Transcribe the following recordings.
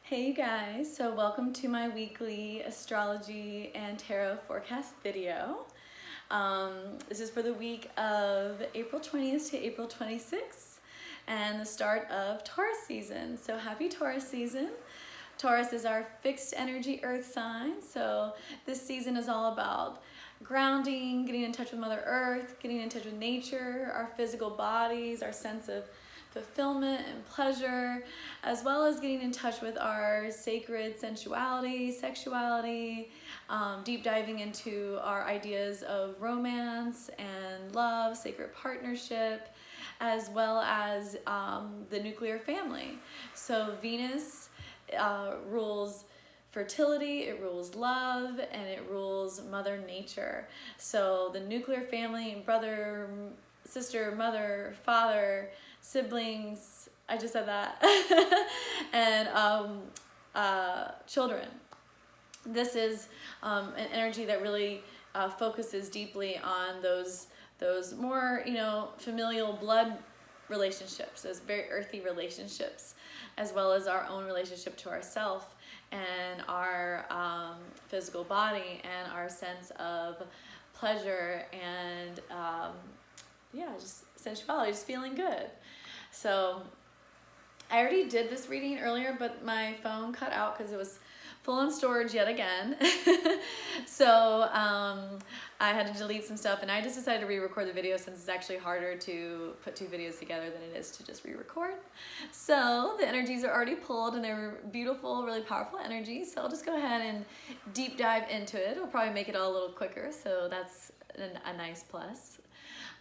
Hey you guys, so welcome to my weekly astrology and tarot forecast video. This is for the week of April 20th to April 26th and the start of Taurus season. So happy Taurus season. Taurus is our fixed energy earth sign, so this season is all about grounding, getting in touch with Mother Earth, getting in touch with nature, our physical bodies, our sense of fulfillment and pleasure, as well as getting in touch with our sacred sensuality, sexuality, deep diving into our ideas of romance and love, sacred partnership, as well as the nuclear family. So Venus rules fertility, it rules love, and it rules Mother Nature. So the nuclear family, brother, sister, mother, father, siblings, I just said that, and children. This is an energy that really focuses deeply on those more, familial blood relationships, those very earthy relationships, as well as our own relationship to ourself and our physical body and our sense of pleasure and just sensuality, just feeling good. So I already did this reading earlier, but my phone cut out because it was full on storage yet again. So I had to delete some stuff, and I just decided to re-record the video since it's actually harder to put two videos together than it is to just re-record. So the energies are already pulled, and they're beautiful, really powerful energies. So I'll just go ahead and deep dive into it. It'll probably make it all a little quicker, so that's a nice plus.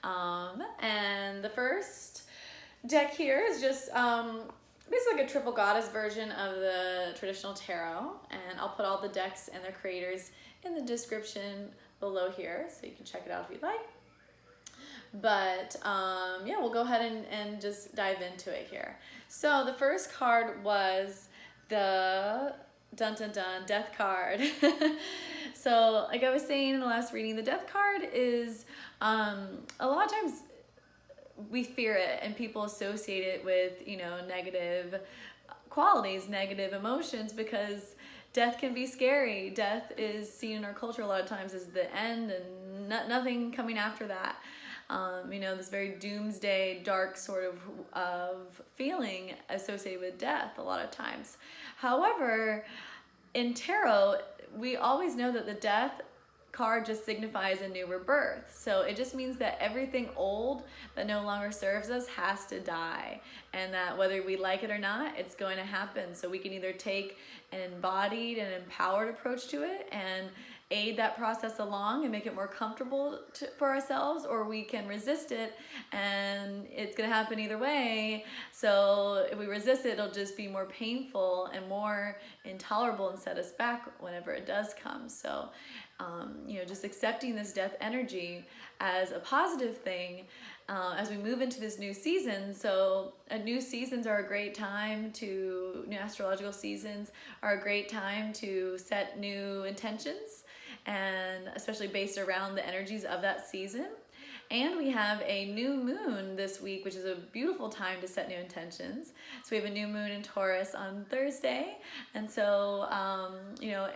And the first deck here is just basically like a triple goddess version of the traditional tarot, and I'll put all the decks and their creators in the description below here so you can check it out if you'd like. But we'll go ahead and just dive into it here. So the first card was the death card. So like I was saying in the last reading, the death card is a lot of times we fear it and people associate it with, negative qualities, negative emotions, because death can be scary. Death is seen in our culture a lot of times as the end and nothing coming after that. This very doomsday, dark sort of feeling associated with death a lot of times. However, in tarot, we always know that the death card just signifies a new rebirth. So it just means that everything old that no longer serves us has to die, and that whether we like it or not, it's going to happen. So we can either take an embodied and empowered approach to it and aid that process along and make it more comfortable for ourselves, or we can resist it, and it's going to happen either way. So if we resist it, it'll just be more painful and more intolerable and set us back whenever it does come. So just accepting this death energy as a positive thing as we move into this new season. So new seasons are a great time to, new astrological seasons are a great time to set new intentions, and especially based around the energies of that season. And we have a new moon this week, which is a beautiful time to set new intentions. So we have a new moon in Taurus on Thursday. And so,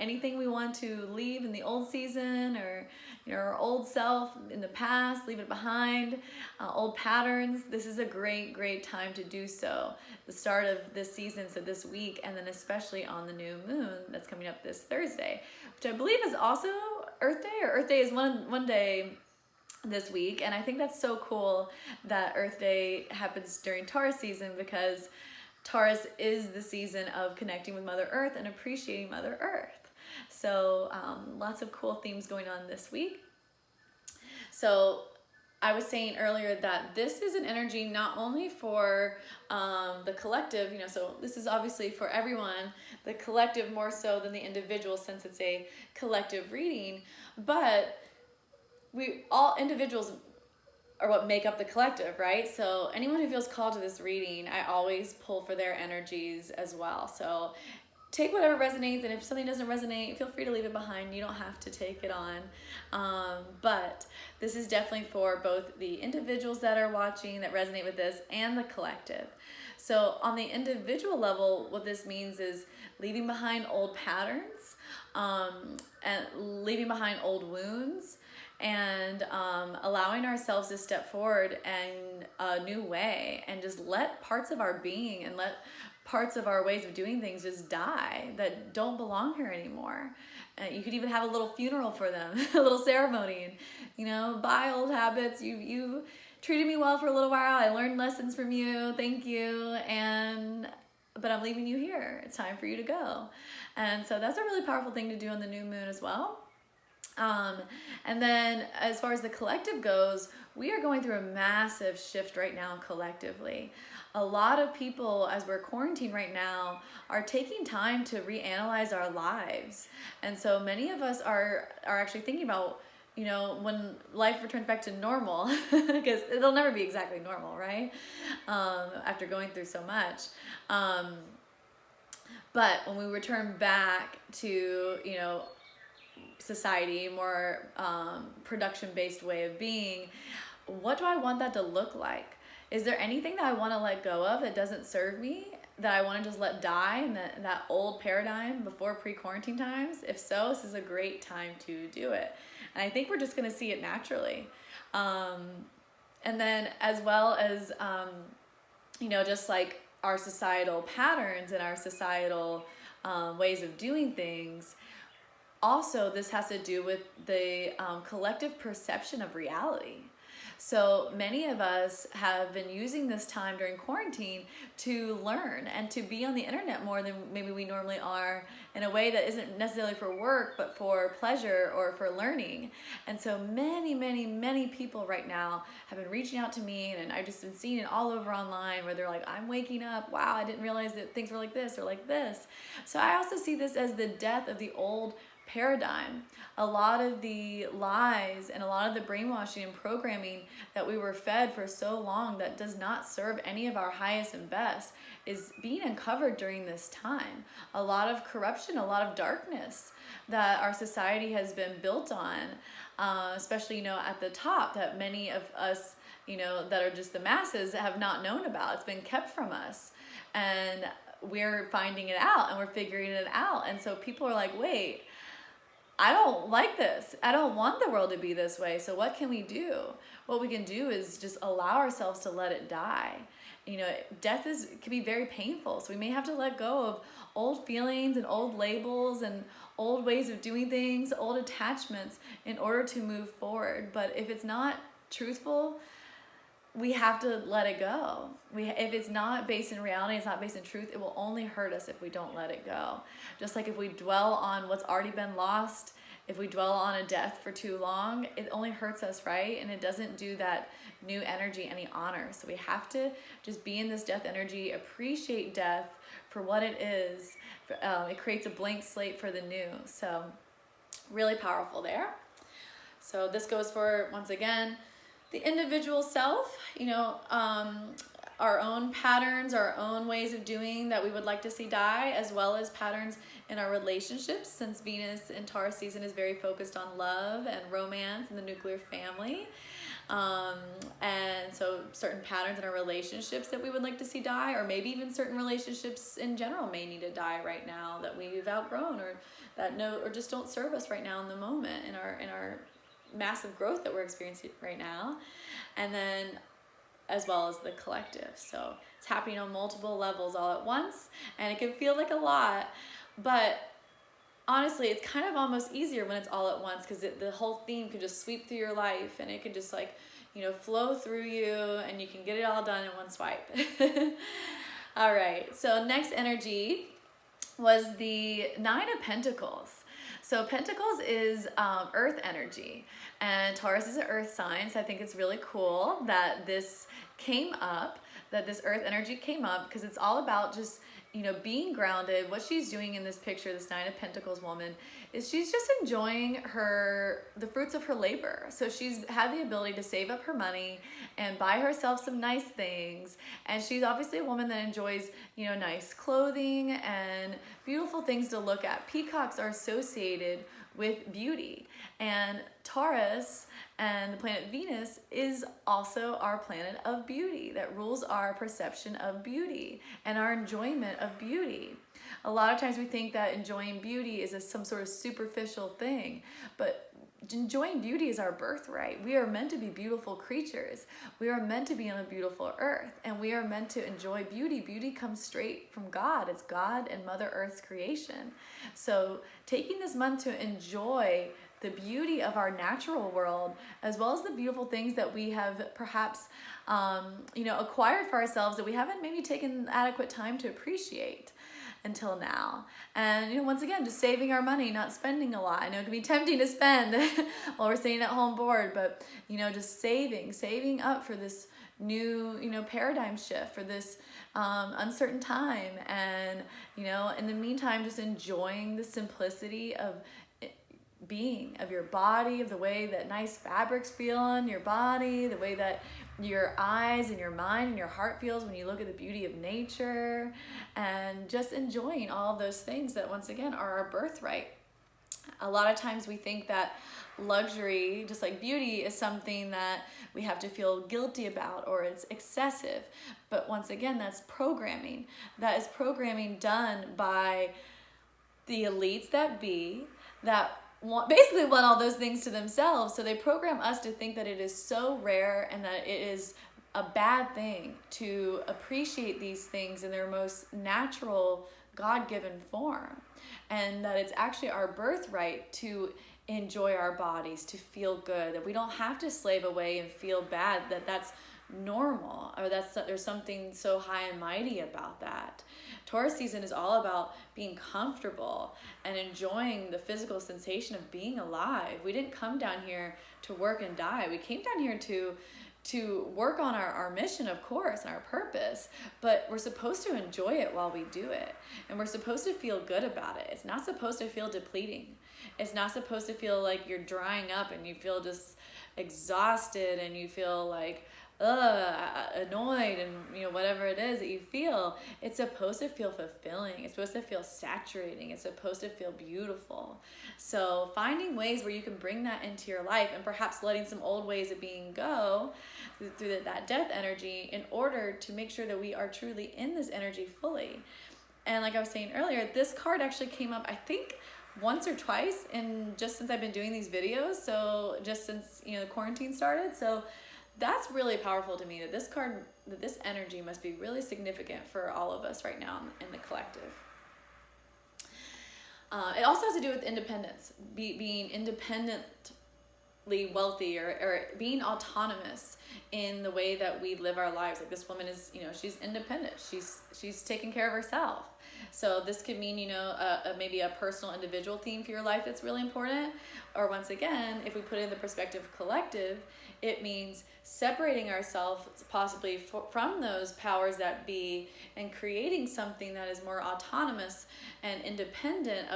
anything we want to leave in the old season, or, our old self in the past, leave it behind, old patterns, this is a great, great time to do so. The start of this season, so this week, and then especially on the new moon that's coming up this Thursday, which I believe is also Earth Day, or Earth Day is one day this week. And I think that's so cool that Earth Day happens during Taurus season, because Taurus is the season of connecting with Mother Earth and appreciating Mother Earth. So lots of cool themes going on this week. So I was saying earlier that this is an energy not only for the collective, so this is obviously for everyone, the collective more so than the individual, since it's a collective reading, but we all individuals are what make up the collective, right? So anyone who feels called to this reading, I always pull for their energies as well. So take whatever resonates, and if something doesn't resonate, feel free to leave it behind. You don't have to take it on. But this is definitely for both the individuals that are watching that resonate with this and the collective. So on the individual level, what this means is leaving behind old patterns, and leaving behind old wounds, and allowing ourselves to step forward in a new way, and just let parts of our being and let parts of our ways of doing things just die that don't belong here anymore. You could even have a little funeral for them, a little ceremony, and, you know, bye old habits. You treated me well for a little while. I learned lessons from you. Thank you. But I'm leaving you here. It's time for you to go. And so that's a really powerful thing to do on the new moon as well. And then as far as the collective goes, we are going through a massive shift right now collectively. A lot of people, as we're quarantined right now, are taking time to reanalyze our lives. And so many of us are actually thinking about, you know, when life returns back to normal, because it'll never be exactly normal, right? After going through so much. But when we return back to, you know, society, more production-based way of being, what do I want that to look like? Is there anything that I want to let go of that doesn't serve me, that I want to just let die in that old paradigm before pre-quarantine times? If so, this is a great time to do it. And I think we're just going to see it naturally. And then as well as, you know, just like our societal patterns and our societal ways of doing things, also this has to do with the collective perception of reality. So many of us have been using this time during quarantine to learn and to be on the internet more than maybe we normally are, in a way that isn't necessarily for work, but for pleasure or for learning. And so many people right now have been reaching out to me, and I've just been seeing it all over online where they're like, I'm waking up, wow, I didn't realize that things were like this or like this. So I also see this as the death of the old paradigm. A lot of the lies and a lot of the brainwashing and programming that we were fed for so long that does not serve any of our highest and best is being uncovered during this time. A lot of corruption, a lot of darkness that our society has been built on, especially, you know, at the top, that many of us, you know, that are just the masses have not known about. It's been kept from us, and we're finding it out and we're figuring it out. And so people are like, wait, I don't like this. I don't want the world to be this way. So what can we do? What we can do is just allow ourselves to let it die. You know, death can be very painful. So we may have to let go of old feelings and old labels and old ways of doing things, old attachments, in order to move forward. But if it's not truthful, we have to let it go. If it's not based in reality, it's not based in truth, it will only hurt us if we don't let it go. Just like if we dwell on what's already been lost, if we dwell on a death for too long, it only hurts us, right? And it doesn't do that new energy any honor. So we have to just be in this death energy, appreciate death for what it is. It creates a blank slate for the new. So really powerful there. So this goes for, once again, the individual self, you know, our own patterns, our own ways of doing that we would like to see die, as well as patterns in our relationships, since Venus in Taurus season is very focused on love and romance and the nuclear family. And so certain patterns in our relationships that we would like to see die, or maybe even certain relationships in general may need to die right now that we've outgrown, or that or just don't serve us right now in the moment in our massive growth that we're experiencing right now. And then as well as the collective. So it's happening on multiple levels all at once, and it can feel like a lot, but honestly, it's kind of almost easier when it's all at once, because the whole theme could just sweep through your life, and it could just, like, you know, flow through you, and you can get it all done in one swipe. All right, so next energy was the Nine of Pentacles. So Pentacles is earth energy, and Taurus is an earth sign, so I think it's really cool that this came up, that this earth energy came up, because it's all about just being grounded. What she's doing in this picture, this Nine of Pentacles woman, is she's just enjoying the fruits of her labor. So she's had the ability to save up her money and buy herself some nice things. And she's obviously a woman that enjoys, nice clothing and beautiful things to look at. Peacocks are associated with beauty, and Taurus and the planet Venus is also our planet of beauty that rules our perception of beauty and our enjoyment of beauty. A lot of times we think that enjoying beauty is some sort of superficial thing, but enjoying beauty is our birthright. We are meant to be beautiful creatures. We are meant to be on a beautiful earth, and we are meant to enjoy beauty. Beauty comes straight from God. It's God and Mother Earth's creation. So taking this month to enjoy the beauty of our natural world, as well as the beautiful things that we have perhaps, acquired for ourselves that we haven't maybe taken adequate time to appreciate until now. And once again, just saving our money, not spending a lot. I know it can be tempting to spend while we're sitting at home bored, but just saving up for this new paradigm shift, for this uncertain time. And in the meantime, just enjoying the simplicity of being, of your body, of the way that nice fabrics feel on your body, the way that your eyes and your mind and your heart feels when you look at the beauty of nature, and just enjoying all of those things that, once again, are our birthright. A lot of times we think that luxury, just like beauty, is something that we have to feel guilty about, or it's excessive. But once again, that's programming. That is programming done by the elites that be, that basically want all those things to themselves. So they program us to think that it is so rare and that it is a bad thing to appreciate these things in their most natural, God-given form. And that it's actually our birthright to enjoy our bodies, to feel good, that we don't have to slave away and feel bad, that that's normal, or there's something so high and mighty about that. Taurus season is all about being comfortable and enjoying the physical sensation of being alive. We didn't come down here to work and die. We came down here to work on our mission, of course, and our purpose, but we're supposed to enjoy it while we do it. And we're supposed to feel good about it. It's not supposed to feel depleting. It's not supposed to feel like you're drying up and you feel just exhausted and you feel like annoyed and whatever it is that you feel. It's supposed to feel fulfilling. It's supposed to feel saturating. It's supposed to feel beautiful. So finding ways where you can bring that into your life, and perhaps letting some old ways of being go through that death energy, in order to make sure that we are truly in this energy fully. And like I was saying earlier, this card actually came up, I think, once or twice just since I've been doing these videos. So just since the quarantine started. So that's really powerful to me, that this energy must be really significant for all of us right now in the collective. It also has to do with independence, being independently wealthy, or being autonomous in the way that we live our lives. Like this woman is, she's independent. She's taking care of herself. So this could mean, maybe a personal individual theme for your life that's really important. Or once again, if we put it in the perspective of collective, it means separating ourselves possibly from those powers that be, and creating something that is more autonomous and independent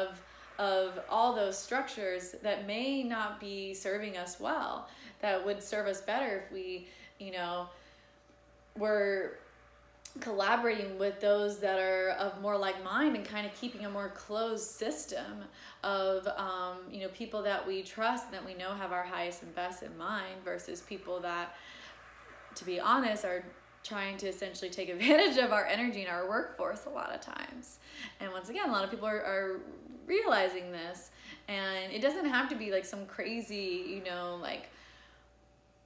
of all those structures that may not be serving us well, that would serve us better if we, were collaborating with those that are of more like mind, and kind of keeping a more closed system of people that we trust and that we know have our highest and best in mind, versus people that, to be honest, are trying to essentially take advantage of our energy and our workforce a lot of times. And once again, a lot of people are realizing this, and it doesn't have to be like some crazy, like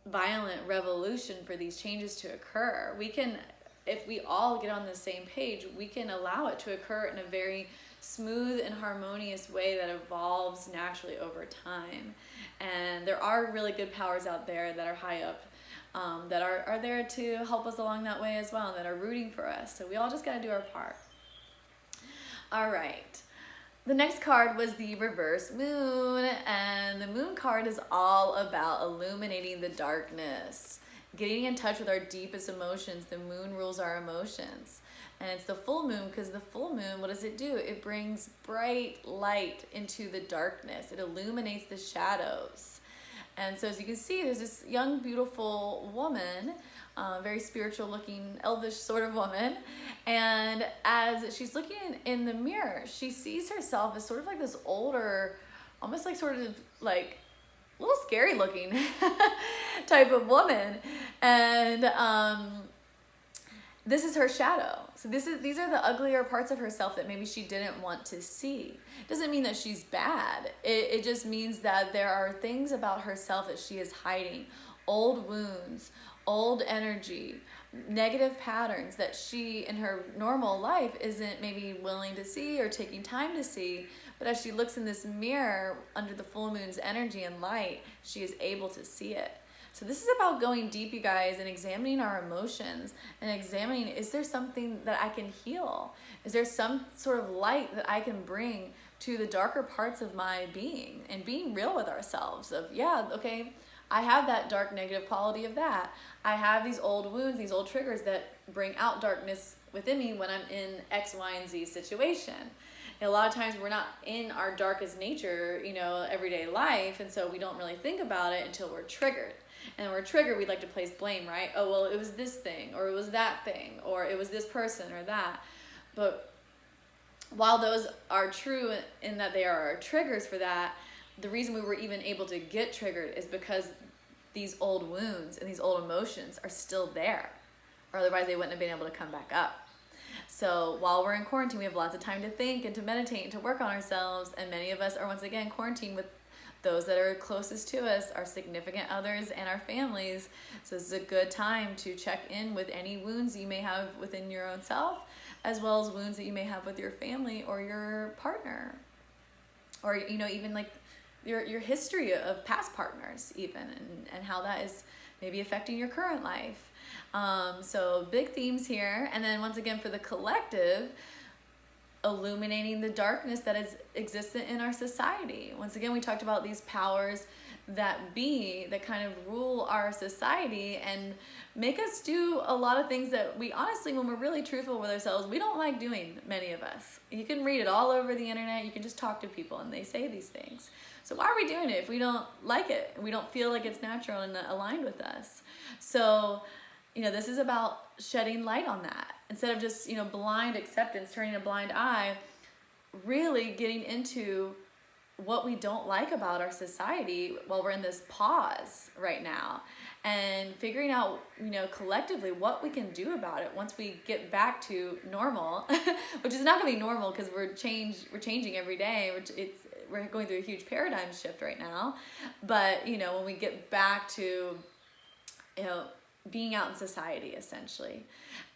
violent revolution for these changes to occur. We can, if we all get on the same page, we can allow it to occur in a very smooth and harmonious way that evolves naturally over time. And there are really good powers out there that are high up, that are there to help us along that way as well, and that are rooting for us. So we all just got to do our part. All right. The next card was the reverse moon, and the moon card is all about illuminating the darkness getting in touch with our deepest emotions. The moon rules our emotions. And it's the full moon, because the full moon, what does it do? It brings bright light into the darkness. It illuminates the shadows. And so as you can see, there's this young, beautiful woman, very spiritual looking, elvish sort of woman. And as she's looking in the mirror, she sees herself as sort of like this older, almost like sort of like a little scary looking type of woman. And this is her shadow. So these are the uglier parts of herself that maybe she didn't want to see. Doesn't mean that she's bad. It just means that there are things about herself that she is hiding. Old wounds, old energy, negative patterns that she in her normal life isn't maybe willing to see or taking time to see. But as she looks in this mirror under the full moon's energy and light, she is able to see it. So this is about going deep, you guys, and examining our emotions and examining, is there something that I can heal? Is there some sort of light that I can bring to the darker parts of my being? And being real with ourselves of, yeah, okay, I have that dark negative quality of that. I have these old wounds, these old triggers that bring out darkness within me when I'm in X, Y, and Z situation. And a lot of times we're not in our darkest nature, you know, everyday life, and so we don't really think about it until we're triggered. And when we're triggered, we'd like to place blame, right? Oh, well, it was this thing, or it was that thing, or it was this person or that. But while those are true in that they are our triggers for that, the reason we were even able to get triggered is because these old wounds and these old emotions are still there, or otherwise they wouldn't have been able to come back up. So while we're in quarantine, we have lots of time to think and to meditate and to work on ourselves. And many of us are once again quarantined with those that are closest to us, our significant others and our families. So this is a good time to check in with any wounds you may have within your own self, as well as wounds that you may have with your family or your partner, or, you know, even like your history of past partners even, and how that is maybe affecting your current life. So big themes here. And then once again, for the collective, illuminating the darkness that is existent in our society. Once again, we talked about these powers that kind of rule our society and make us do a lot of things that we honestly, when we're really truthful with ourselves, we don't like doing, many of us. You can read it all over the internet. You can just talk to people and they say these things. So why are we doing it if we don't like it and we don't feel like it's natural and aligned with us? So, you know, this is about shedding light on that. Instead of just, you know, blind acceptance, turning a blind eye, really getting into what we don't like about our society while we're in this pause right now, and figuring out, you know, collectively what we can do about it once we get back to normal, which is not going to be normal because we're changing every day, we're going through a huge paradigm shift right now. But, you know, when we get back to, you know, being out in society essentially.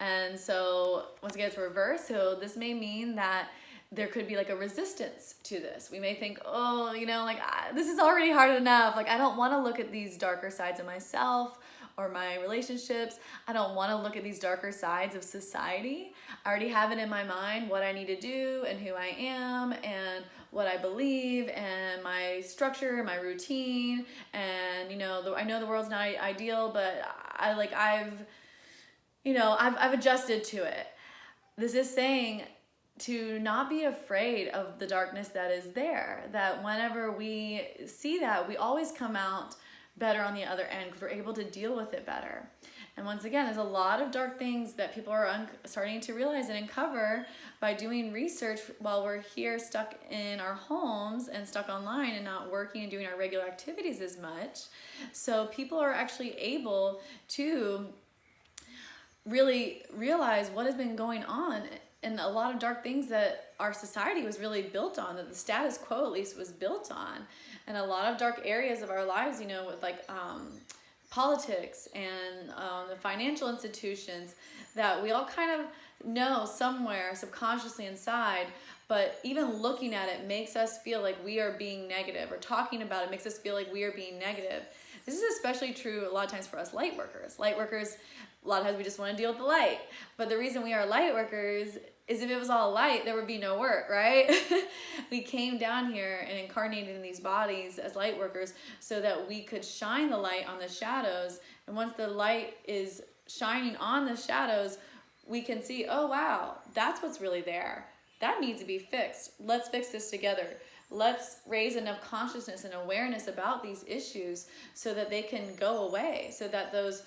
And so once again, it's reverse. So this may mean that there could be like a resistance to this. We may think, oh, you know, like this is already hard enough. Like I don't want to look at these darker sides of myself or my relationships. I don't want to look at these darker sides of society. I already have it in my mind what I need to do and who I am and what I believe and my structure, my routine. And, you know, I know the world's not ideal, but I've adjusted to it. This is saying to not be afraid of the darkness that is there, that whenever we see that, we always come out better on the other end because we're able to deal with it better. And once again, there's a lot of dark things that people are starting to realize and uncover by doing research while we're here stuck in our homes and stuck online and not working and doing our regular activities as much. So people are actually able to really realize what has been going on and a lot of dark things that our society was really built on, that the status quo at least was built on. And a lot of dark areas of our lives, you know, with like politics and the financial institutions that we all kind of know somewhere subconsciously inside, but even looking at it makes us feel like we are being negative, or talking about it makes us feel like we are being negative. This is especially true a lot of times for us light workers. Light workers A lot of times we just want to deal with the light. But the reason we are light workers is if it was all light, there would be no work, right? We came down here and incarnated in these bodies as light workers so that we could shine the light on the shadows. And once the light is shining on the shadows, we can see, oh wow, that's what's really there. That needs to be fixed. Let's fix this together. Let's raise enough consciousness and awareness about these issues so that they can go away, so that those,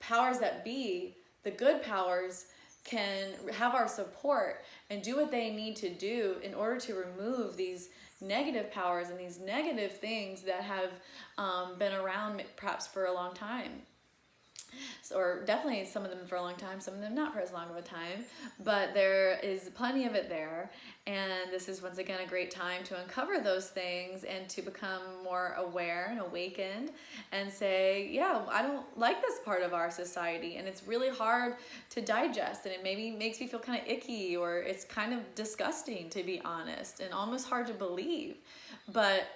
powers that be, the good powers, can have our support and do what they need to do in order to remove these negative powers and these negative things that have been around perhaps for a long time. Or definitely some of them for a long time, some of them not for as long of a time, but there is plenty of it there. And this is once again a great time to uncover those things and to become more aware and awakened and say, yeah, I don't like this part of our society, and it's really hard to digest, and it maybe makes me feel kind of icky, or it's kind of disgusting, to be honest, and almost hard to believe, but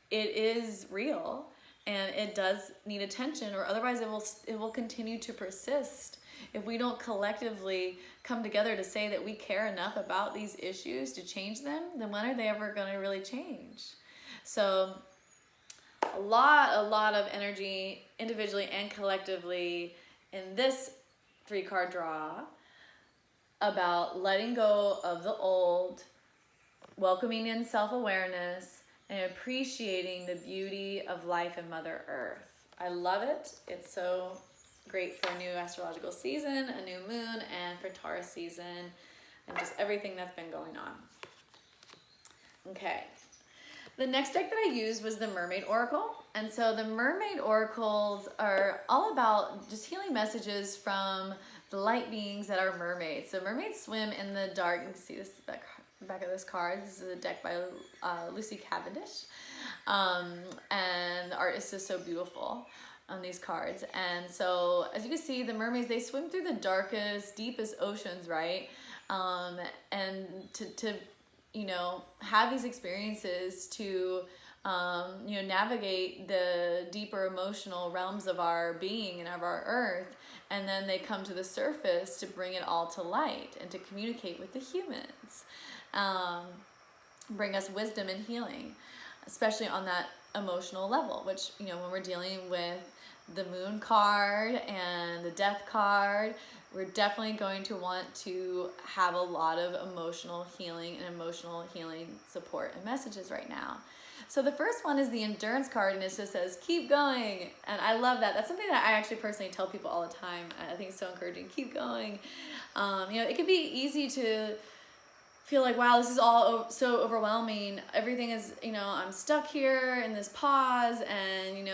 it is real. And it does need attention, or otherwise it will continue to persist. If we don't collectively come together to say that we care enough about these issues to change them, then when are they ever going to really change? So a lot of energy individually and collectively in this 3-card draw about letting go of the old, welcoming in self-awareness, and appreciating the beauty of life in Mother Earth. I love it. It's so great for a new astrological season, a new moon, and for Taurus season, and just everything that's been going on. Okay. The next deck that I used was the Mermaid Oracle. And so the Mermaid Oracles are all about just healing messages from the light beings that are mermaids. So mermaids swim in the dark. You can see this back of this card. This is a deck by Lucy Cavendish, and the art is just so beautiful on these cards. And so as you can see, the mermaids, they swim through the darkest, deepest oceans, right? And to have these experiences to navigate the deeper emotional realms of our being and of our earth, and then they come to the surface to bring it all to light and to communicate with the humans. Bring us wisdom and healing, especially on that emotional level, which, when we're dealing with the moon card and the death card, we're definitely going to want to have a lot of emotional healing and emotional healing support and messages right now. So the first one is the endurance card, and it just says, keep going. And I love that. That's something that I actually personally tell people all the time. I think it's so encouraging. Keep going. It can be easy to feel like, wow, this is all so overwhelming. Everything is, I'm stuck here in this pause, and,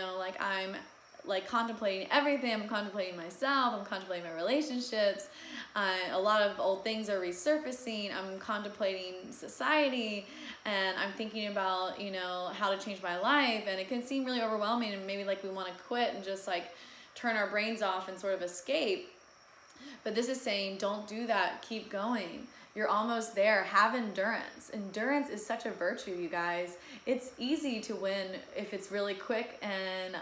I'm contemplating everything. I'm contemplating myself. I'm contemplating my relationships. A lot of old things are resurfacing. I'm contemplating society, and I'm thinking about, how to change my life. And it can seem really overwhelming, and maybe we want to quit and just turn our brains off and sort of escape. But this is saying, don't do that. Keep going. You're almost there. Have endurance. Endurance is such a virtue, you guys. It's easy to win if it's really quick and,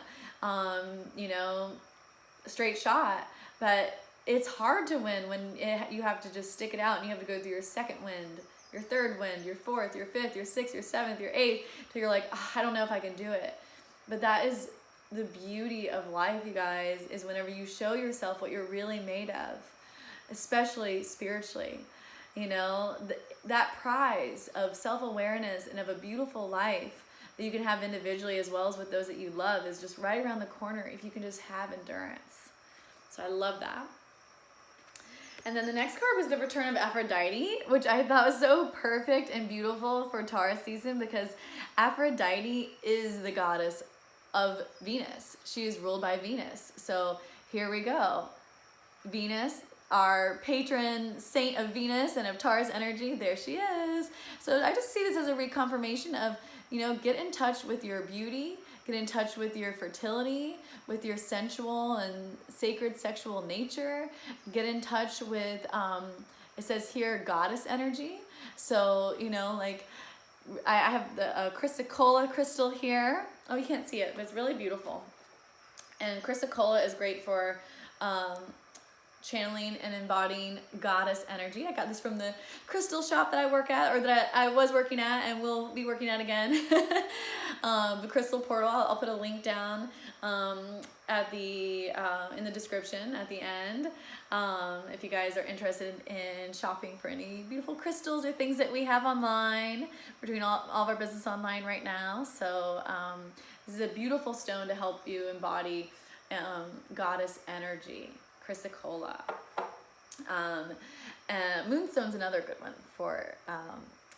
straight shot. But it's hard to win when you have to just stick it out, and you have to go through your second wind, your third wind, your fourth, your fifth, your sixth, your seventh, your eighth, till you're like, I don't know if I can do it. But that is the beauty of life, you guys, is whenever you show yourself what you're really made of, especially spiritually. That prize of self-awareness and of a beautiful life that you can have individually as well as with those that you love is just right around the corner if you can just have endurance. So I love that. And then the next card was the return of Aphrodite, which I thought was so perfect and beautiful for Taurus season, because Aphrodite is the goddess of Venus. She is ruled by Venus. So here we go. Venus, our patron saint of Venus and of Taurus energy, there she is. So I just see this as a reconfirmation of, get in touch with your beauty, get in touch with your fertility, with your sensual and sacred sexual nature, get in touch with, it says here, goddess energy. So, I have the chrysocolla crystal here. Oh, you can't see it, but it's really beautiful. And chrysocolla is great for channeling and embodying goddess energy. I got this from the crystal shop that I work at, or that I was working at and will be working at again. The crystal portal, I'll put a link down at the in the description at the end, if you guys are interested in shopping for any beautiful crystals or things that we have online. We're doing all of our business online right now, so this is a beautiful stone to help you embody goddess energy. Chrysocolla. Moonstone's another good one for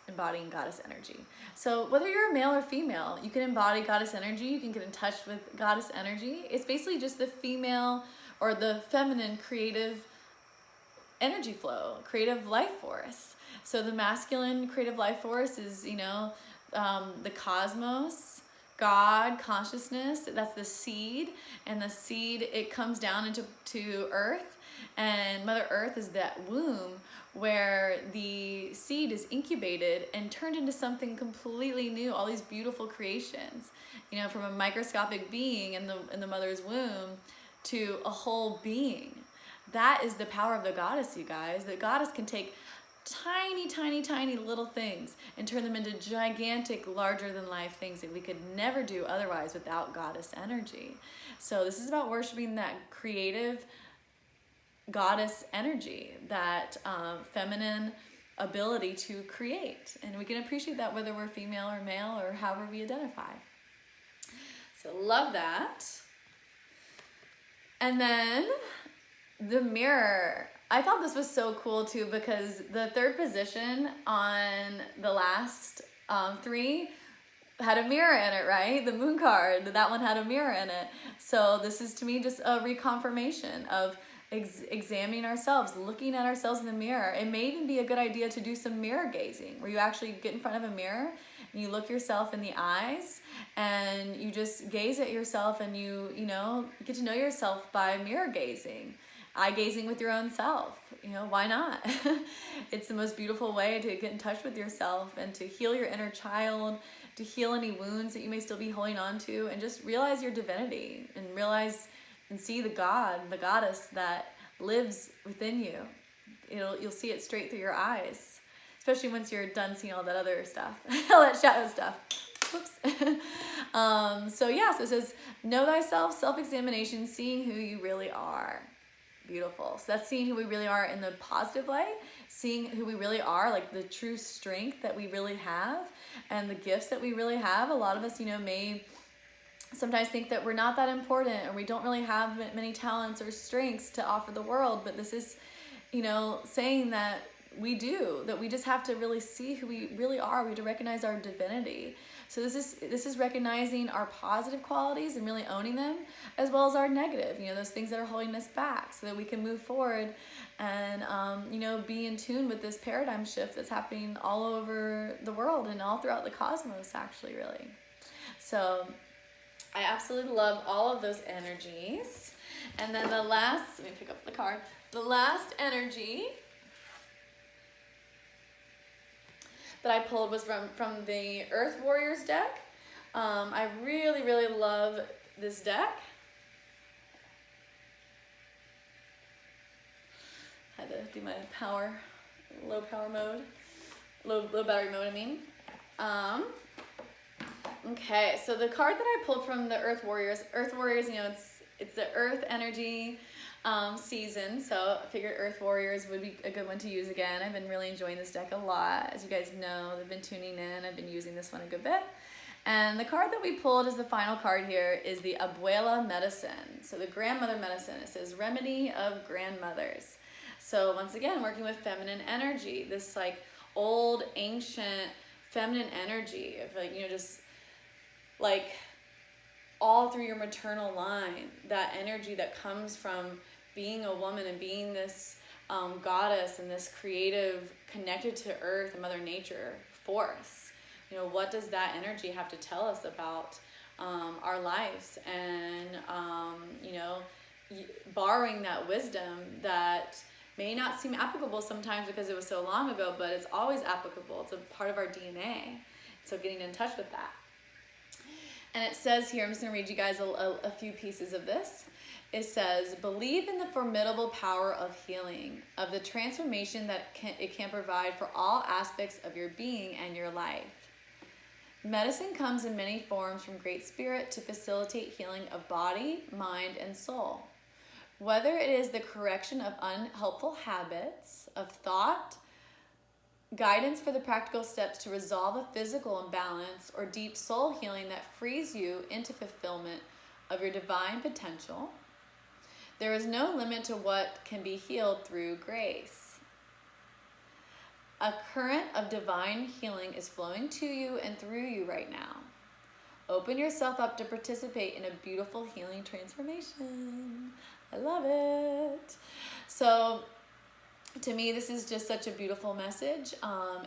embodying goddess energy. So whether you're a male or female, you can embody goddess energy. You can get in touch with goddess energy. It's basically just the female or the feminine creative energy flow, creative life force. So the masculine creative life force is, you know, the cosmos, God, consciousness. That's the seed, and the seed, it comes down into earth, and Mother Earth is that womb where the seed is incubated and turned into something completely new. All these beautiful creations, you know, from a microscopic being in the mother's womb to a whole being. That is the power of the goddess, you guys. The goddess can take tiny, tiny, tiny little things and turn them into gigantic, larger than life things that we could never do otherwise without goddess energy. So this is about worshiping that creative goddess energy, that feminine ability to create. And we can appreciate that whether we're female or male or however we identify. So love that. And then the mirror. I thought this was so cool too, because the third position on the last three had a mirror in it, right? The moon card, that one had a mirror in it. So this is, to me, just a reconfirmation of examining ourselves, looking at ourselves in the mirror. It may even be a good idea to do some mirror gazing, where you actually get in front of a mirror and you look yourself in the eyes and you just gaze at yourself, and you know, get to know yourself by mirror gazing. Eye gazing with your own self, you know, why not? It's the most beautiful way to get in touch with yourself and to heal your inner child, to heal any wounds that you may still be holding on to, and just realize your divinity and realize and see the God, the goddess that lives within you. You'll see it straight through your eyes, especially once you're done seeing all that other stuff, all that shadow stuff. Whoops. So yeah, so it says, know thyself, self-examination, seeing who you really are. Beautiful. So that's seeing who we really are in the positive light, seeing who we really are, like the true strength that we really have and the gifts that we really have. A lot of us, you know, may sometimes think that we're not that important, or we don't really have many talents or strengths to offer the world. But this is, you know, saying that we do, that we just have to really see who we really are. We have to recognize our divinity. So this is recognizing our positive qualities and really owning them, as well as our negative, you know, those things that are holding us back, so that we can move forward and, you know, be in tune with this paradigm shift that's happening all over the world and all throughout the cosmos, actually, really. So I absolutely love all of those energies. And then the last, let me pick up the card. The last energy that I pulled was from the Earth Warriors deck. I really, really love this deck. Had to do my low power mode, low battery mode, I mean. Okay, so the card that I pulled from the Earth Warriors, you know, it's the Earth energy season, so I figured Earth Warriors would be a good one to use again. I've been really enjoying this deck a lot. As you guys know, they've been tuning in. I've been using this one a good bit. And the card that we pulled as the final card here is the Abuela Medicine. So the grandmother medicine. It says remedy of grandmothers. So once again, working with feminine energy, this like old, ancient feminine energy of, like, you know, just like all through your maternal line, that energy that comes from being a woman and being this goddess and this creative, connected to earth and Mother Nature force. You know, what does that energy have to tell us about our lives? And, you know, borrowing that wisdom that may not seem applicable sometimes because it was so long ago, but it's always applicable. It's a part of our DNA. So getting in touch with that. And it says here, I'm just going to read you guys a few pieces of this. it says, believe in the formidable power of healing, of the transformation that it can provide for all aspects of your being and your life. Medicine comes in many forms from Great Spirit to facilitate healing of body, mind, and soul. Whether it is the correction of unhelpful habits of thought, guidance for the practical steps to resolve a physical imbalance, or deep soul healing that frees you into fulfillment of your divine potential, there is no limit to what can be healed through grace. A current of divine healing is flowing to you and through you right now. Open yourself up to participate in a beautiful healing transformation. I love it. So, to me, this is just such a beautiful message.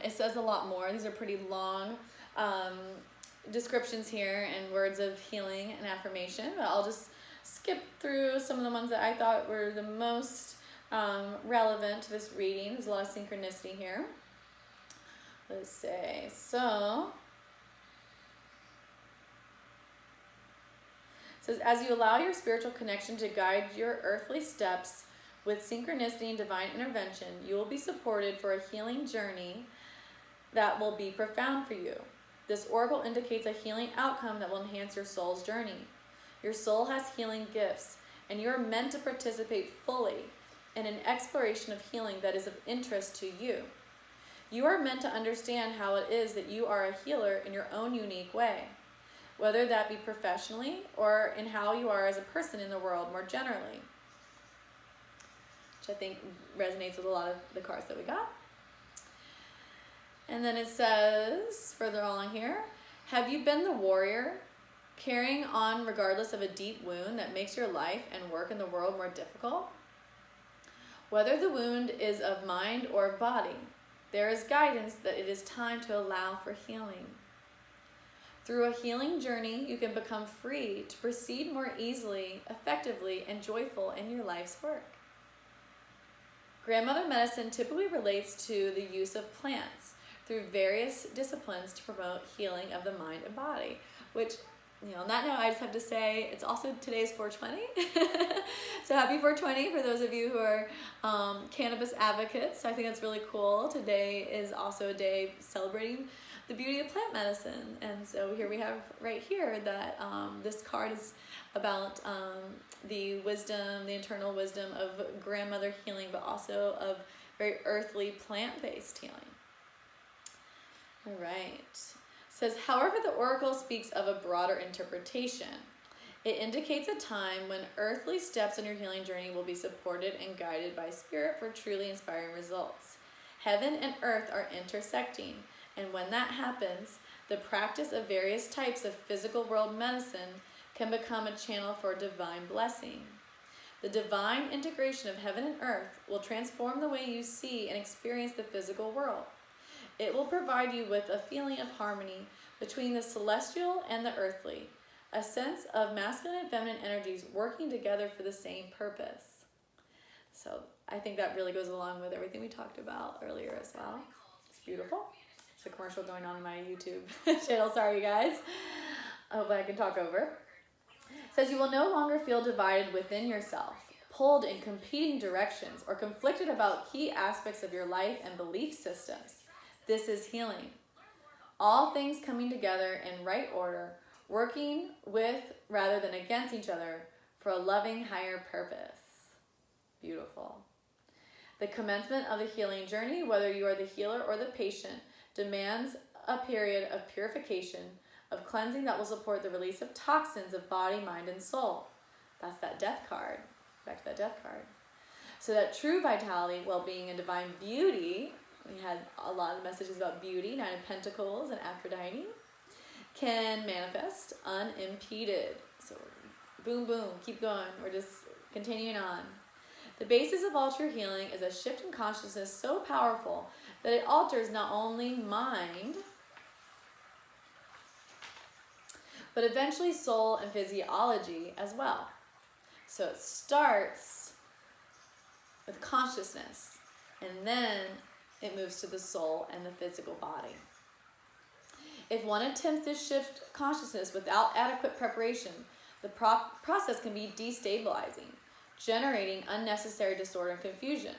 It says a lot more. These are pretty long descriptions here and words of healing and affirmation, but I'll just skip through some of the ones that I thought were the most relevant to this reading. There's a lot of synchronicity here. Let's say, so, it says, as you allow your spiritual connection to guide your earthly steps with synchronicity and divine intervention, you will be supported for a healing journey that will be profound for you. This oracle indicates a healing outcome that will enhance your soul's journey. Your soul has healing gifts, and you are meant to participate fully in an exploration of healing that is of interest to you. You are meant to understand how it is that you are a healer in your own unique way, whether that be professionally or in how you are as a person in the world more generally, which I think resonates with a lot of the cards that we got. And then it says, further along here, have you been the warrior, carrying on regardless of a deep wound that makes your life and work in the world more difficult? Whether the wound is of mind or of body, there is guidance that it is time to allow for healing. Through a healing journey, you can become free to proceed more easily, effectively, and joyful in your life's work. Grandmother medicine typically relates to the use of plants through various disciplines to promote healing of the mind and body, which, on that note, I just have to say, it's also today's 420. So happy 420 for those of you who are cannabis advocates. I think that's really cool. Today is also a day celebrating the beauty of plant medicine. And so here we have right here that this card is about the wisdom, the internal wisdom of grandmother healing, but also of very earthly plant-based healing. All right. Says, however, the oracle speaks of a broader interpretation. It indicates a time when earthly steps on your healing journey will be supported and guided by spirit for truly inspiring results. Heaven and earth are intersecting, and when that happens, the practice of various types of physical world medicine can become a channel for divine blessing. The divine integration of heaven and earth will transform the way you see and experience the physical world. It will provide you with a feeling of harmony between the celestial and the earthly, a sense of masculine and feminine energies working together for the same purpose. So I think that really goes along with everything we talked about earlier as well. It's beautiful. It's a commercial going on in my YouTube channel. Sorry, you guys. I hope I can talk over. It says you will no longer feel divided within yourself, pulled in competing directions, or conflicted about key aspects of your life and belief systems. This is healing. All things coming together in right order, working with rather than against each other for a loving higher purpose. Beautiful. The commencement of the healing journey, whether you are the healer or the patient, demands a period of purification, of cleansing that will support the release of toxins of body, mind, and soul. That's that death card. Back to that death card. So that true vitality, well-being, and divine beauty, we had a lot of messages about beauty, Nine of Pentacles and Aphrodite, can manifest unimpeded. So boom, boom, keep going. We're just continuing on. The basis of all true healing is a shift in consciousness so powerful that it alters not only mind, but eventually soul and physiology as well. So it starts with consciousness, and then it moves to the soul and the physical body. If one attempts to shift consciousness without adequate preparation, the process can be destabilizing, generating unnecessary disorder and confusion.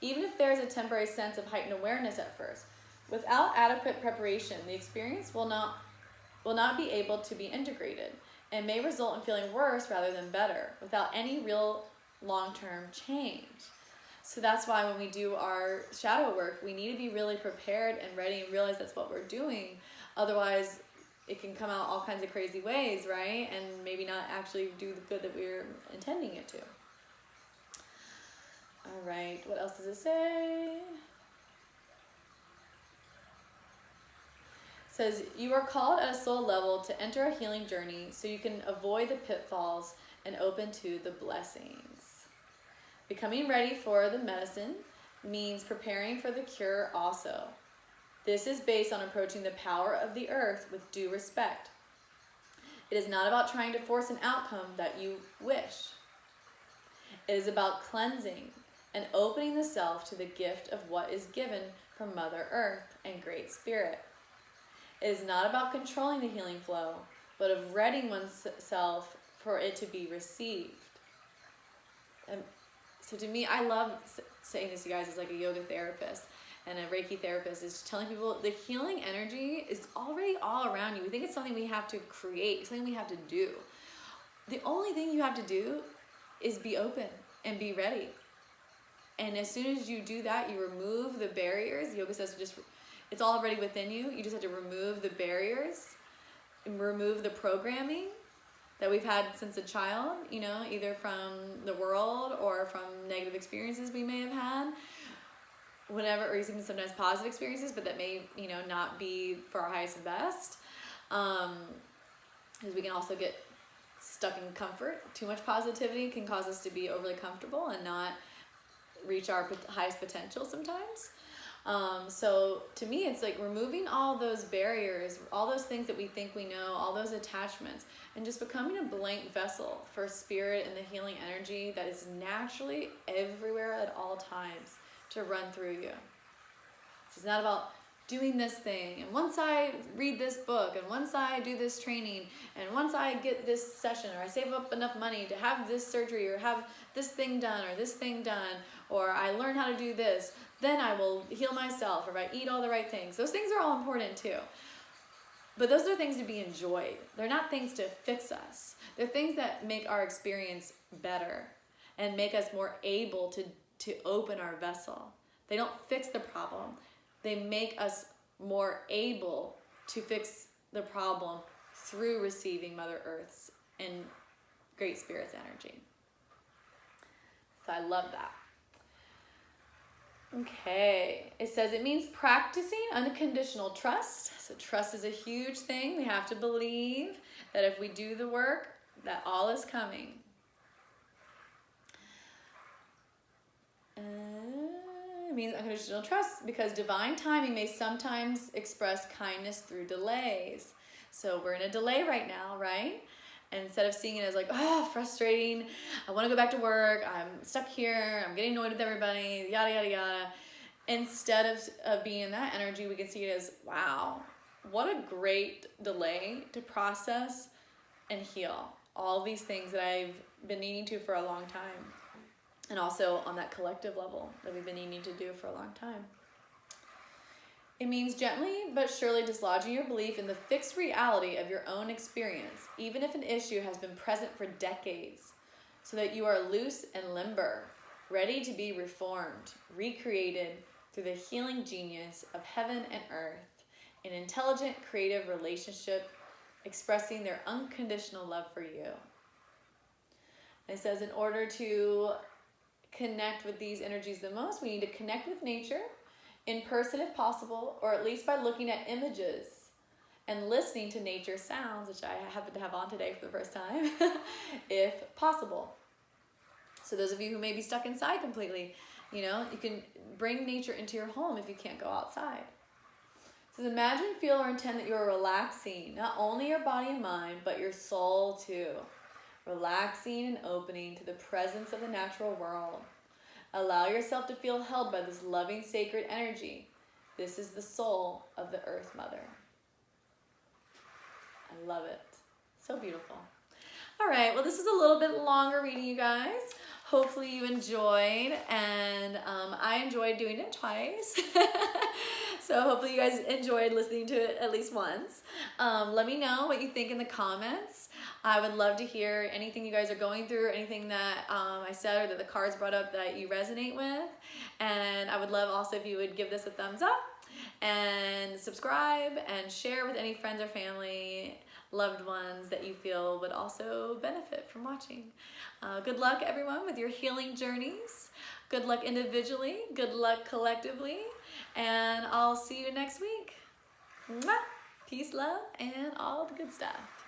Even if there's a temporary sense of heightened awareness at first, without adequate preparation, the experience will not be able to be integrated and may result in feeling worse rather than better without any real long-term change. So that's why when we do our shadow work, we need to be really prepared and ready and realize that's what we're doing. Otherwise, it can come out all kinds of crazy ways, right? And maybe not actually do the good that we're intending it to. All right, what else does it say? It says, you are called at a soul level to enter a healing journey so you can avoid the pitfalls and open to the blessings. Becoming ready for the medicine means preparing for the cure also. This is based on approaching the power of the earth with due respect. It is not about trying to force an outcome that you wish. It is about cleansing and opening the self to the gift of what is given from Mother Earth and Great Spirit. It is not about controlling the healing flow, but of readying oneself for it to be received. And so to me, I love saying this to you guys as like a yoga therapist and a Reiki therapist, is telling people the healing energy is already all around you. We think it's something we have to create, something we have to do. The only thing you have to do is be open and be ready. And as soon as you do that, you remove the barriers. Yoga says it's all already within you. You just have to remove the barriers and remove the programming that we've had since a child, you know, either from the world or from negative experiences we may have had, whatever, or even sometimes positive experiences, but that may, you know, not be for our highest and best. Because we can also get stuck in comfort. Too much positivity can cause us to be overly comfortable and not reach our highest potential sometimes. So to me, it's like removing all those barriers, all those things that we think we know, all those attachments, and just becoming a blank vessel for spirit and the healing energy that is naturally everywhere at all times to run through you. It's not about doing this thing, and once I read this book, and once I do this training, and once I get this session, or I save up enough money to have this surgery, or have this thing done, or this thing done, or I learn how to do this, then I will heal myself, or if I eat all the right things. Those things are all important too. But those are things to be enjoyed. They're not things to fix us. They're things that make our experience better and make us more able to open our vessel. They don't fix the problem. They make us more able to fix the problem through receiving Mother Earth's and Great Spirit's energy. So I love that. Okay, it says it means practicing unconditional trust. So trust is a huge thing. We have to believe that if we do the work, that all is coming. It means unconditional trust because divine timing may sometimes express kindness through delays. So we're in a delay right now, right? And instead of seeing it as like, oh, frustrating, I want to go back to work, I'm stuck here, I'm getting annoyed with everybody, yada, yada, yada. Instead of being in that energy, we can see it as, wow, what a great delay to process and heal all these things that I've been needing to for a long time. And also on that collective level that we've been needing to do for a long time. It means gently but surely dislodging your belief in the fixed reality of your own experience, even if an issue has been present for decades, so that you are loose and limber, ready to be reformed, recreated through the healing genius of heaven and earth, an intelligent, creative relationship expressing their unconditional love for you. It says in order to connect with these energies the most, we need to connect with nature, in person if possible, or at least by looking at images and listening to nature sounds, which I happen to have on today for the first time, if possible. So those of you who may be stuck inside completely, you know, you can bring nature into your home if you can't go outside. So imagine, feel, or intend that you're relaxing, not only your body and mind, but your soul too. Relaxing and opening to the presence of the natural world. Allow yourself to feel held by this loving, sacred energy. This is the soul of the Earth Mother. I love it. So beautiful. All right, well, this is a little bit longer reading, you guys. Hopefully you enjoyed, and I enjoyed doing it twice. So hopefully you guys enjoyed listening to it at least once. Let me know what you think in the comments. I would love to hear anything you guys are going through, anything that I said or that the cards brought up that you resonate with. And I would love also if you would give this a thumbs up and subscribe and share with any friends or family, loved ones that you feel would also benefit from watching. Good luck, everyone, with your healing journeys. Good luck individually. Good luck collectively. And I'll see you next week. Mwah! Peace, love, and all the good stuff.